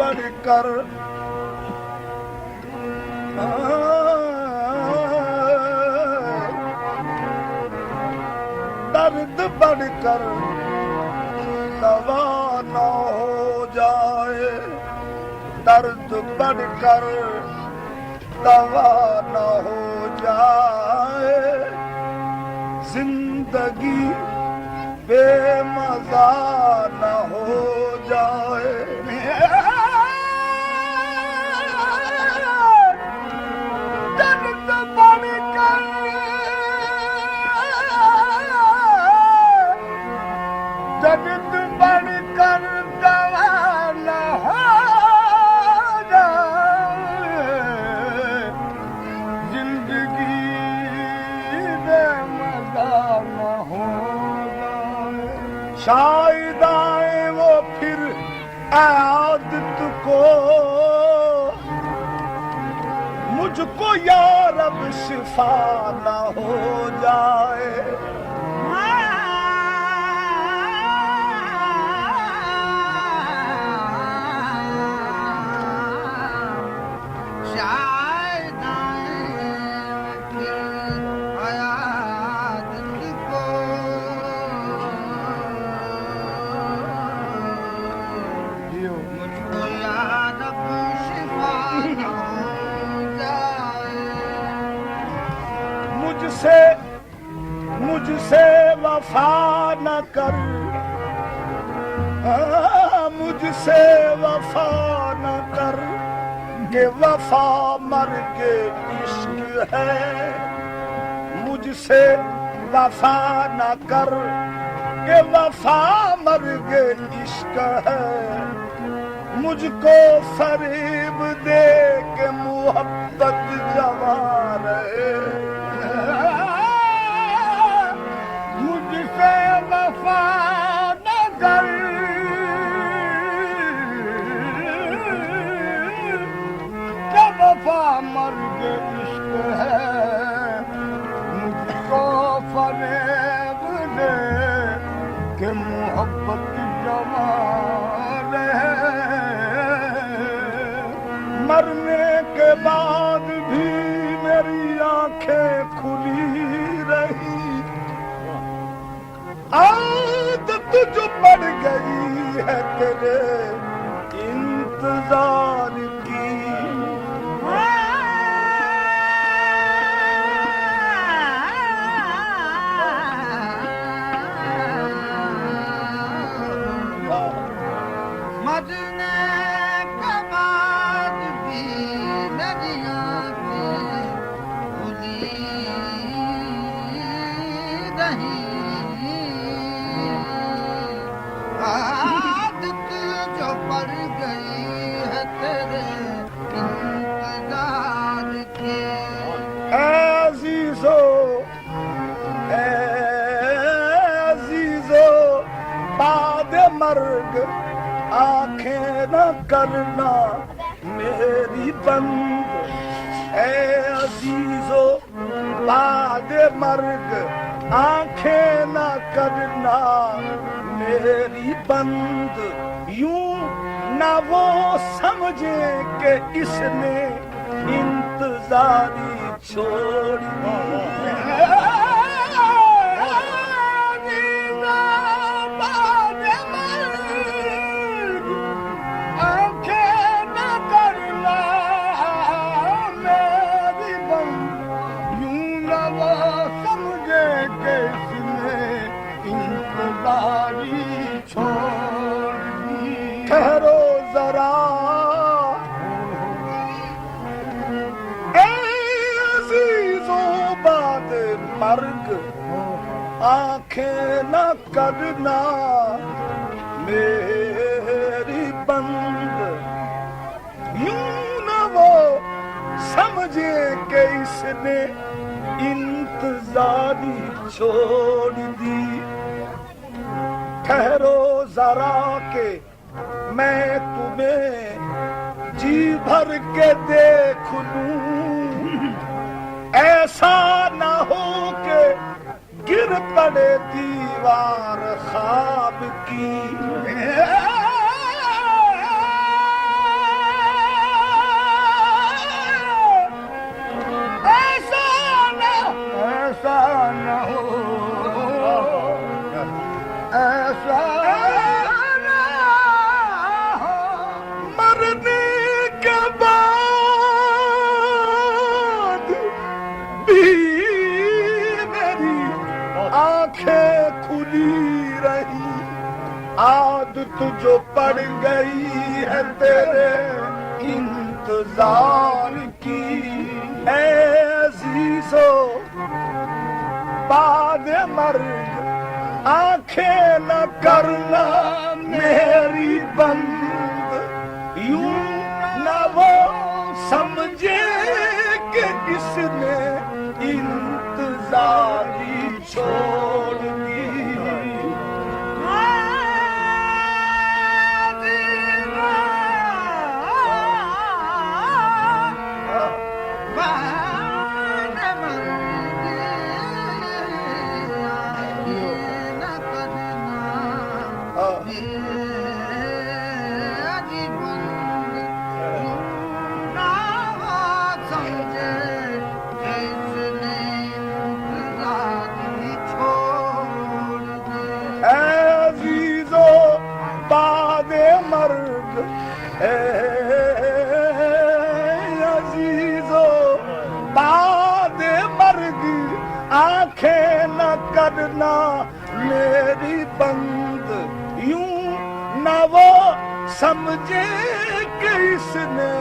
बढ़कर दर्द बढ़कर दवा न हो जाए, दर्द बढ़कर दवा न हो जाए, जिंदगी बेमजा न हो जाए। दर्द बढ़कर दर्द बढ़कर दवा न हो जाए, जिंदगी बेमजा न हो जाए। शायद आए वो फिर आदत को, मुझको यार अब शिफा न हो जाए। मुझसे वफा न कर, मुझसे वफा न कर, के वफा मर के इश्क है। मुझसे वफा न कर, के वफा मर के इश्क है। मुझको फरेब दे के मोहब्बत जवा रहे, मुझसे वफा न कर, क्या वफा मर्ग इश्क है। मुझको फरेब दे के मोहब्बत जवा रहे, मरने के बाद भी मेरी आंखें खुली रही। आदत जो पड़ गई है तेरे इंतजार की, मरने के बाद भी मेरी आंखें खुली रही। आदत जो पड़ गई है तेरे इंतजार की। अजीजो बाद मर्ग आंखें न करना मेरी बंद। अजीजो बाद मर्ग आंखें न करना मेरी बंद। यूं न वो समझे कि इसने इंतजारी छोड़ दी। ठहरो जरा अज़ीज़ों बाद मर्ग आंखें न करना मेरी बंद। यूं न वो समझे कि इसने इंतजारी छोड़ दी। ठहरो जरा के मैं तुम्हें जी भर के देख लूं। ऐसा न हो के गिर पड़े दीवार ख्वाब की। तुझो पड़ गई है तेरे इंतजार की है अजीजो बाद मर्ग आंखें न करना मेरी बंद यूं न वो समझे कि इसने इंतजारी छोड़ दी आंखें न करना मेरी बंद यूं न वो समझे कि इसने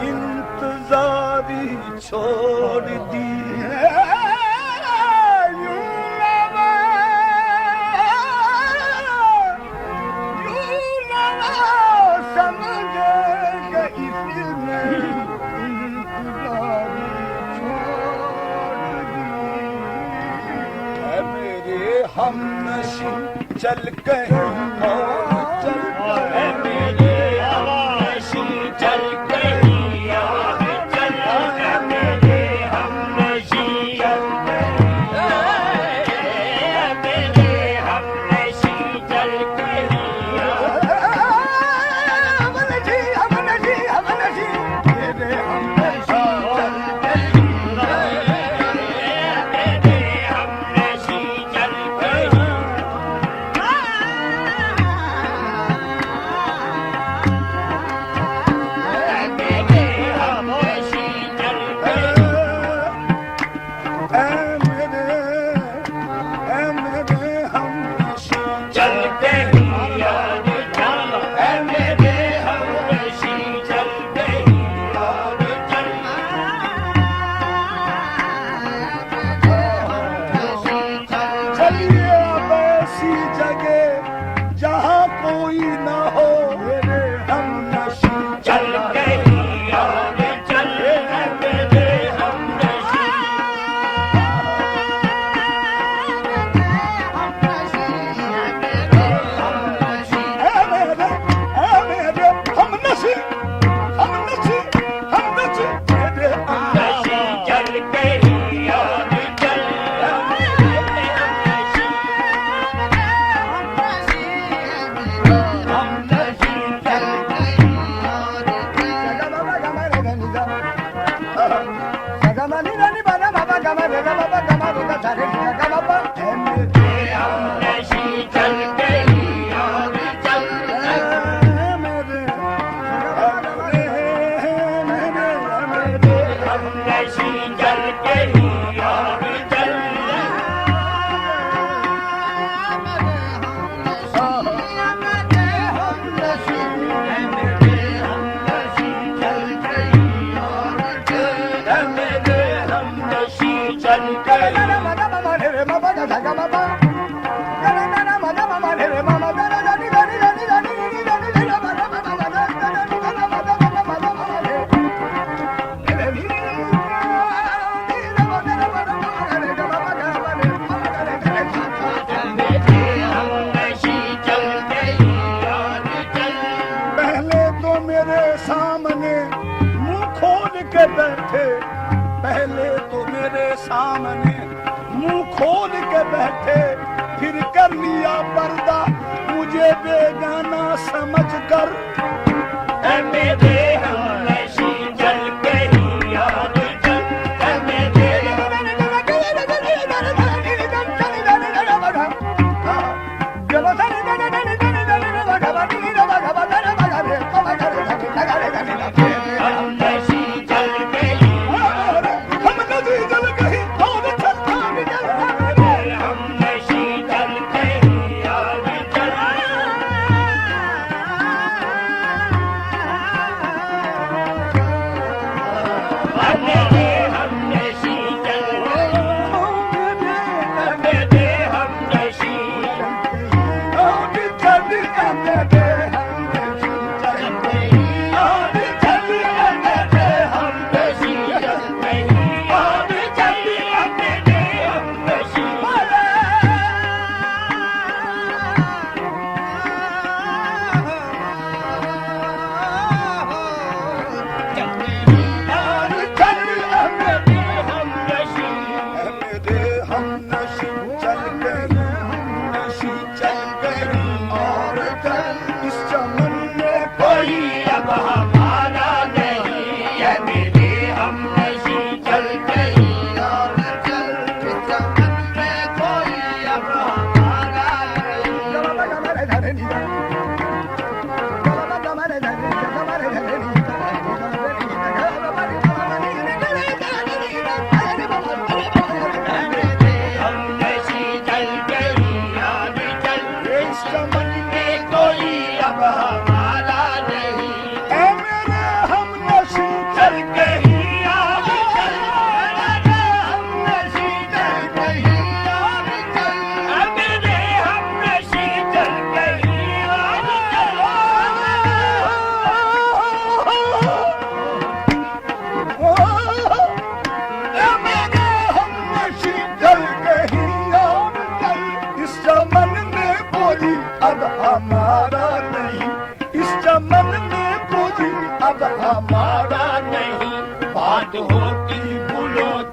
इंतजारी छोड़ दी है यूं न वो समझे कि इसने इंतजारी हम नशी चल कहीं चल मेरे हवाशी चल कहीं चल मेरे हम नशी चल मेरे हम नशी चल कहीं हम नशी मेरे हम नशी पहले तो मेरे सामने मुंह खोल के बैठे, फिर कर लिया पर्दा मुझे बेगाना समझ कर। मेरे हमनशी जल के ही याद जल, मेरे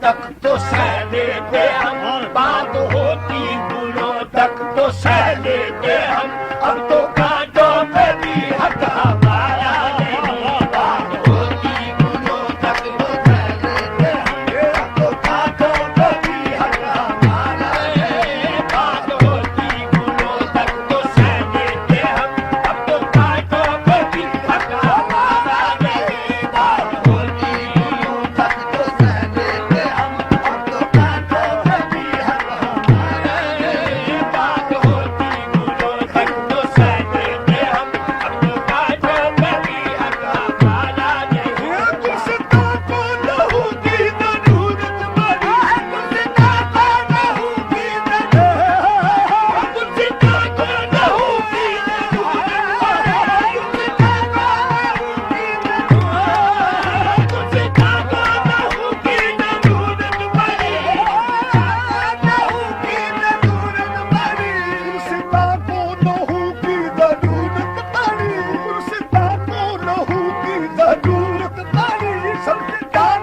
तक तो सह लेते हम, बात होती गुलों तक तो सह लेते हम, अब तो कांटों पे भी हक हमारा नहीं। बात होती गुलों तक तो सह लेते हम, अब तो कांटों पे भी हक हमारा नहीं। बात होती गुलों तक तो सह लेते हम, अब तो कांटों पे भी हक हमारा नहीं। बात होती गुलों तक तो सह लेते हम, अब तो कांटों पे भी हक हमारा नहीं। बात होती गुलों तक तो सह लेते हम, अब तो कांटों पे भी हक हमारा नहीं। गुस्सा को लहू की जरूरत पड़ी, गुस्सा को लहू की जरूरत, गुस्सा को लहू की जरूरत पड़ी, गुस्सा को लहू की जरूरत, गुस्सा को लहू की जरूरत पड़ी। लहू की जरूरत पड़ी, गुस्सा को लहू की जरूरत पड़ी, गुस्सा को लहू की जरूरत पड़ी, सबसे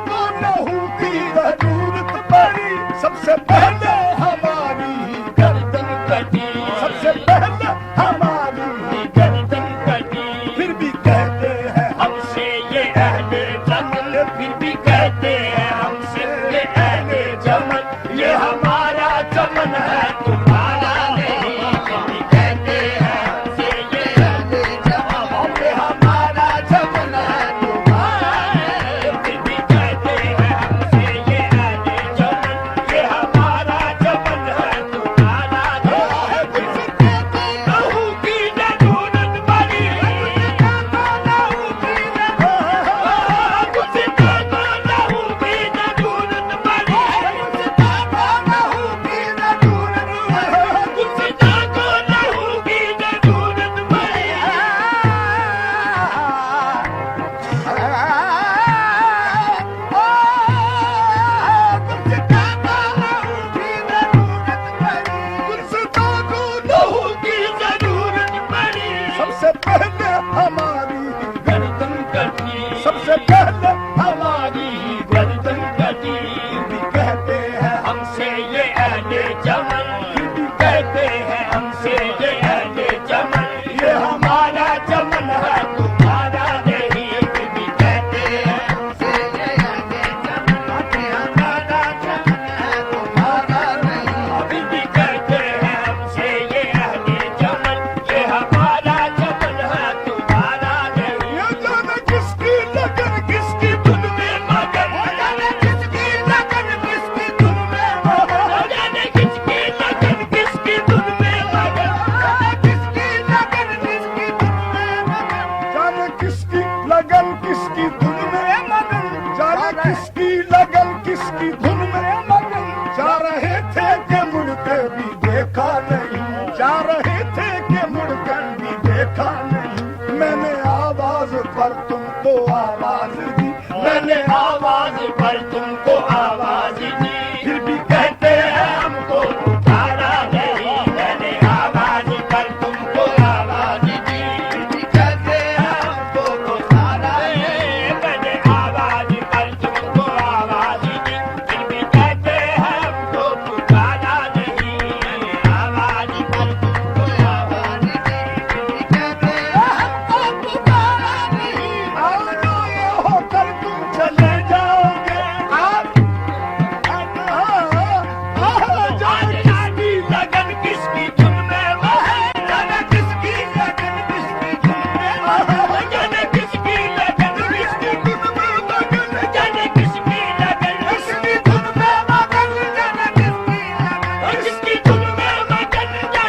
को लहू की जरूरत पड़ी। सबसे पहले हमारी गर्दन कटी, सबसे पहले हमारी गर्दन कटी, फिर भी कहते हैं हमसे ये अहले जमल, फिर भी कहते हैं हमसे ये अहले जमल, ये हमारा चमन है तुम्हारा नहीं। फिर भी कहते हैं हमसे ये अहले जमल, ये हमारा चमन है तुम्हारा नहीं। फिर भी कहते हैं हमसे ये अहले जमल, ये हमारा चमन है तुम्हारा नहीं। लहू की जरूरत पड़ी, गुस्सा को लहू की जरूरत पड़ी, गुस्सा को लहू की जरूरत पड़ी। लहू की जरूरत पड़ी, सबसे पहले हमारी गर्दन कटी, सबसे पहले हमारी गर्दन कटी। भी कहते हैं हमसे ये अहले जमल, कहते हैं हमसे ये अहले जमल, ये हमारा चमन है तुम्हारा नहीं। फिर भी कहते हैं हमसे ये अहले जमल, ये हमारा चमन है तुम्हारा नहीं। फिर भी कहते हैं हमसे ये अहले जमल, ये हमारा चमन है तुम्हारा नहीं। ये जाने किसकी लगन किसकी धुन में मगन, जाने किसकी लगन किसकी धुन में मगन, जाने किसकी लगन किसकी धुन में मगन, किसकी लगन किसकी धुन में मगन, जाने किसकी लगन किसकी धुन में मगन, जाने किसकी लगन किसकी धुन में मगन। जा रहे थे कि मुड़कर भी देखा नहीं, जा रहे थे कि मुड़कर भी देखा नहीं। मैंने आवाज पर तुमको आवाज दी, मैंने आवाज पर तुमको आवाज दी, फिर भी कहते हैं हमको पुकारा नहीं। मैंने आवाज पर तुमको आवाज दी, फिर भी कहते हैं हमको पुकारा नहीं। मैंने आवाज पर तुमको आवाज दी, फिर भी कहते हैं हमको पुकारा नहीं। मैंने आवाज पर तुमको आवाज दी, फिर भी कहते हैं हमको पुकारा नहीं। आलो ये होकर तुम चले जाओगे, आप जाने लगन किसकी धुन में बहे, जाने किसकी लगन किसकी धुन में बहे, जाने किसकी लगन किसकी धुन में मगन, जाने किसकी लगन किसकी धुन में मगन, जाने किसकी लगन किसकी धुन में मगन, जाने किसकी लगन किसकी धुन में मगन, जाने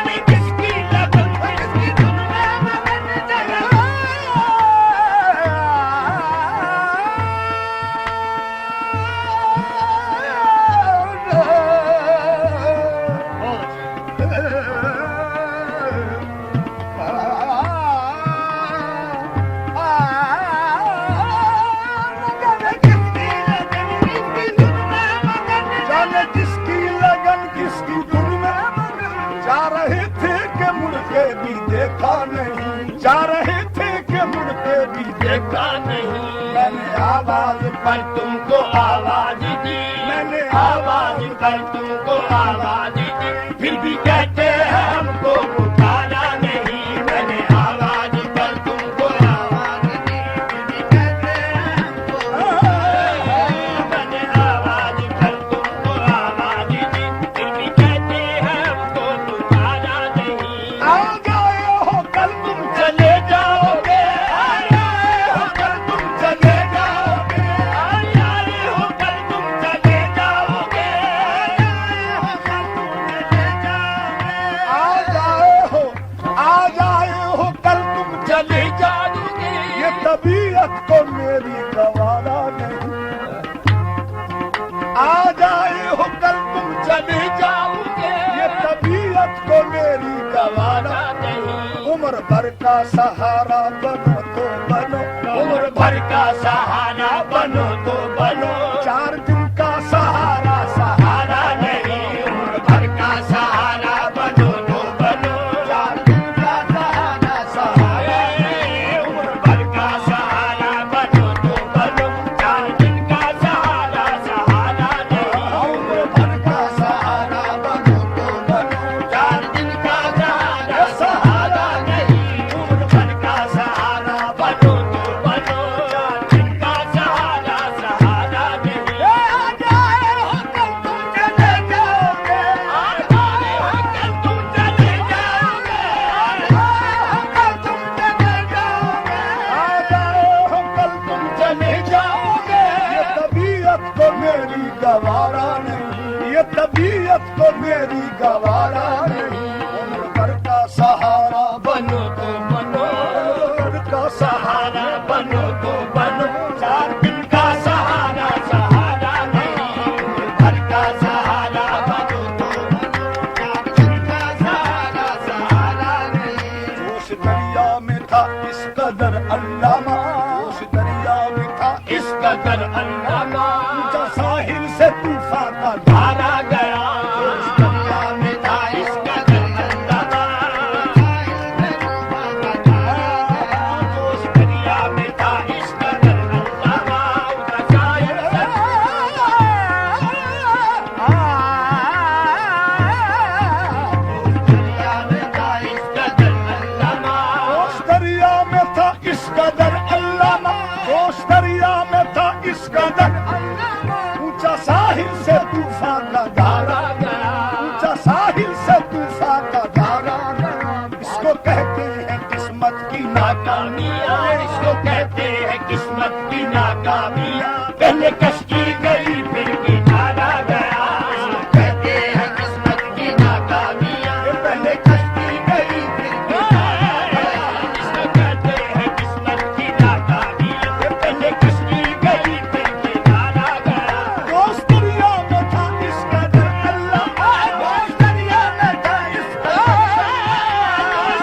जाने किसकी लगन किसकी धुन में मगन। जा रहे थे कि मुड़ के भी देखा नहीं, जा रहे थे कि मुड़ के भी देखा देखा नहीं। मैंने आवाज पर तुमको आवाज दी, मैंने आवाज कर तुमको आवाज दी, फिर भी कहते हैं हमको पुकारा नहीं। मैंने आवाज कर तुमको आवाज दी, फिर भी कहते हैं हमको मैंने आवाज कर तुमको आवाज दी, फिर भी कहते हैं हमको पुकारा नहीं। आ गए हो कल तुम चले जाओगे, आए हो कल तुम चले जाओगे, आए हो कल तुम चले जाओगे, आ जाए हो कल तुम चले जाओगे। ये तबीयत को मेरी गवारा नहीं। आ जाए हो कल तुम चले जाओगे, ये तबीयत को मेरी गवारा नहीं। उम्र भर का सहारा बनो तो बनो, उम्र भर का सहारा बनो तो बनो, 4 दिन का सहारा सहारा नहीं। उम्र भर का सहारा बनो तो बनो, 4 दिन का सहारा सहारा उम्र भर का सहारा बनो तो बनो, 4 दिन का सहारा सहारा नहीं। उम्र भर का सहारा बनो तो बनो, 4 दिन का सहारा सहारा नहीं। उम्र भर का सहारा बनो तो बनो, 4 दिन का सहारा सहारा नहीं। आ जाए हो कल तुम चले जाओगे, आ जाए हो कल तुम चले जाओगे, कल तुम चले जाओगे, आ जाए हो कल तुम चले जाओगे। ये तबीयत को मेरी गवारा नहीं, ये तबीयत को मेरी गवारा नहीं। उम्र भर का सहारा बनो तो बनो, भर का सहारा बनो तो बनो, 4 दिन का सहारा सहारा नहीं। उम्र भर का सहारा बनो तो बनो, 4 दिन का सहारा सहारा नहीं। जोश दरिया में था इस कदर अल्लामा, जोश दरिया में था इस कदर अल्लामा ऊंचा साहिल से तूफान का धारा धारा गया, उस दरिया में था इस कदर अल्लामा, उस दरिया में था इस कदर अल्लामा, उसका साहिल से दरिया में था इस कदर अल्लामा, जोश दरिया में था इस कदर अल्लामा, जोश दरिया में था इस कदर ऊंचा साहिल से तूफान का धारा गया, ऊंचा साहिल से तूफान का धारा इसको कहते हैं किस्मत की नाकामियाँ, इसको कहते हैं किस्मत की नाकामियाँ। पहले कश्ती गई फिर किनारा गया, इसको कहते हैं किस्मत की नाकामियाँ। पहले कश्ती गई फिर किनारा गया, इसको कहते हैं किस्मत की नाकामियाँ। पहले कश्ती गई फिर किनारा गया, जोश दरिया में था इस कदर अल्लामा, जोश दरिया में था इस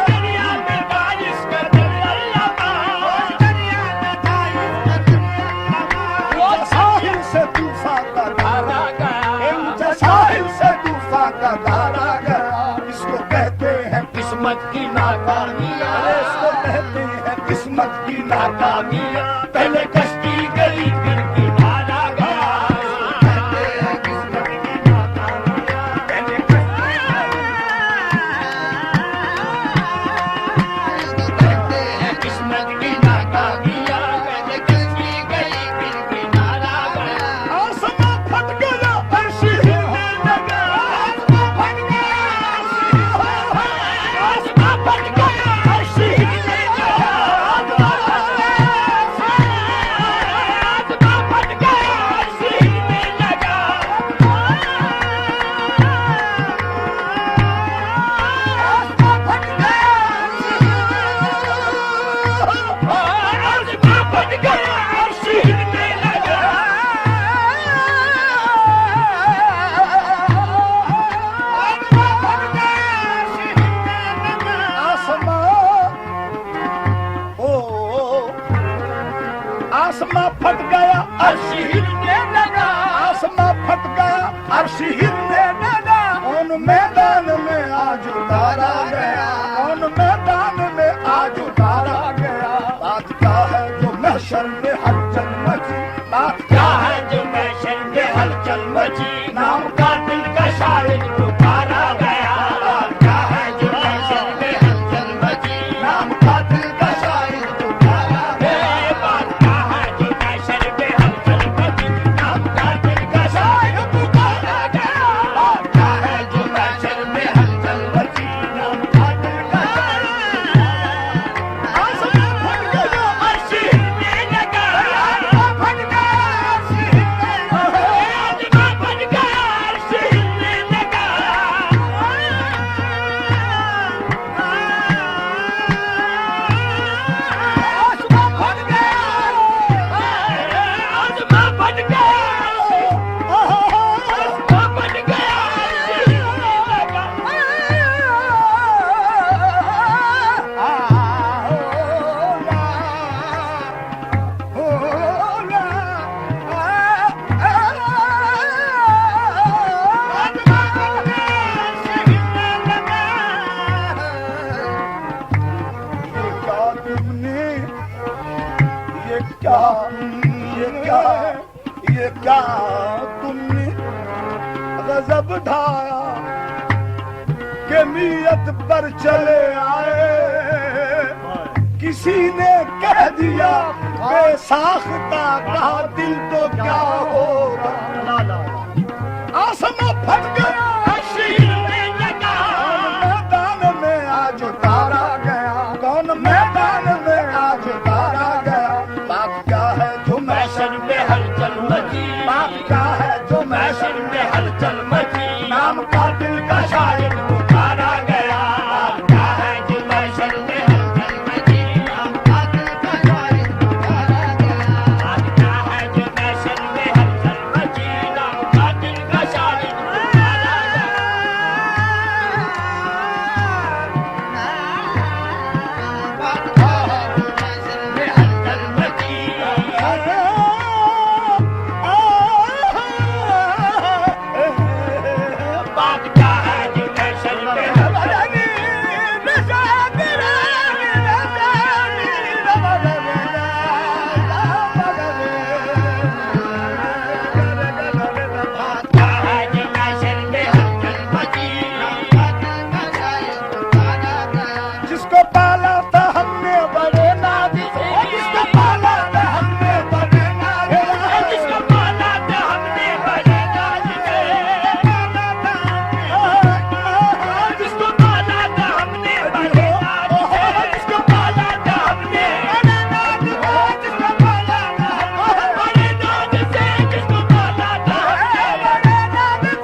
दरिया में बारिश कर अल्लामा, ऊंचा साहिल से तूफान का धारा ऊंचा साहिल से तूफान का धारा गया। इसको कहते हैं किस्मत की नाकामियाँ, इसको कहते हैं किस्मत की नाकामियाँ। पहले कश्ती गई फिर किनारा गया, कहते हैं किस्मत की नाकामियाँ। पहले कहते हैं किस्मत की नाकामियाँ, पहले कश्ती गई फिर किनारा गया। आसमां फट गया अर्श हिलने लगा, आसमां फट गया आसमां फट गया, अर्श हिलने लगा, आसमां फट गया, अर्श हिलने लगा। आसमां फट गया, अर्श हिलने लगा। आसमां फट गया अर्श हिलने लगा, आसमां फट गया अर्श हिलने लगा। कौन मैदान में आज उतारा गया, कौन मैदान में आज उतारा गया। बात क्या है जो महशर में हलचल मची, बात क्या है जो मैं शर्म हल हलचल मची नाम कातिल का शाहिद पुकारा गया क्या है जो महशर में हलचल मची नाम कातिल का शाहिद पुकारा गया बात क्या है जो महशर में हलचल मची नाम कातिल का शाहिद पुकारा गया क्या है जो महशर में हलचल मची नाम कातिल का ये क्या तुमने गजब ढाया के मियत पर चले आए किसी ने कह दिया बेसाख्ता कहा दिल तो क्या होगा आसमां फट गया मैदान में आज उतारा गया कौन मैदान में आज उतारा गया बात क्या है जो महशर में हलचल मची बात क्या है जो महशर में हलचल मची नाम कातिल का शाहिद पुकारा गया क्या है जो महशर में हलचल मची नाम कातिल का शाहिद पुकारा गया क्या है जो महशर में हलचल मची नाम कातिल का शाहिद पुकारा गया बात क्या है जो महशर में हलचल मची बात क्या है जो महशर में जिसको पाला था हमने बड़े नाज से जिसको पाला था हमने बड़े नाज से जिसको पाला था हमने बड़े नाज से जिसको पाला था हमने बड़े नाज से जिसको पाला था हमने बड़े नाज से जिसको पाला था बड़े नाज से जिसको पाला था बड़े नाज से जिसको पाला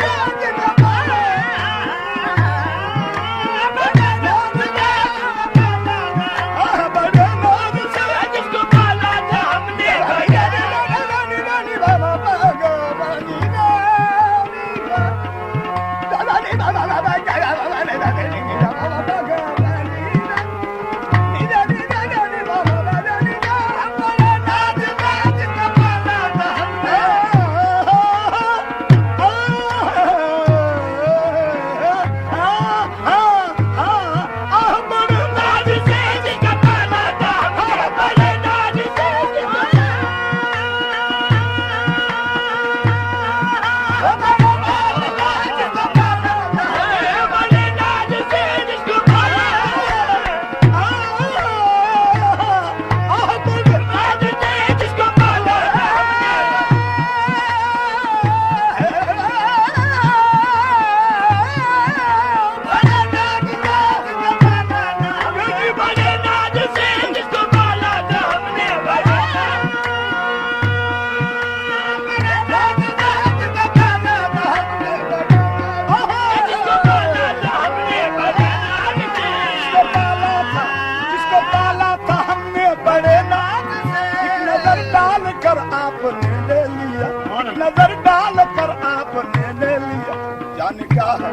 नजर डाल कर आपने ले लिया जाने क्या है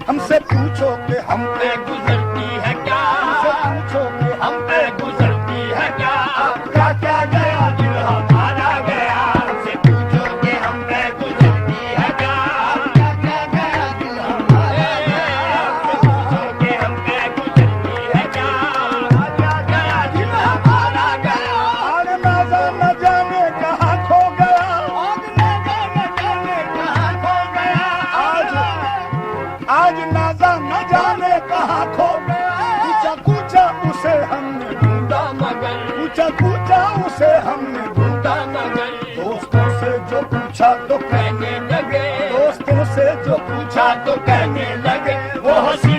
हमसे पूछो कि हम पे गुजरती है क्या हमसे पूछो कि हम पे गुजरती है क्या आपका क्या गया दिल हमारा गया हमसे पूछो कि हम पे गुजरती है क्या आपका क्या गया दिल हमारा गया हमसे पूछो कि हम पे गुजरती है क्या आपका क्या गया दिल हमारा गया और नाज़ा न जाने कहाँ खो गया और नाज़ा न जाने तो कहने लगे, दोस्तों से जो पूछा तो कहने लगे, वो हंसी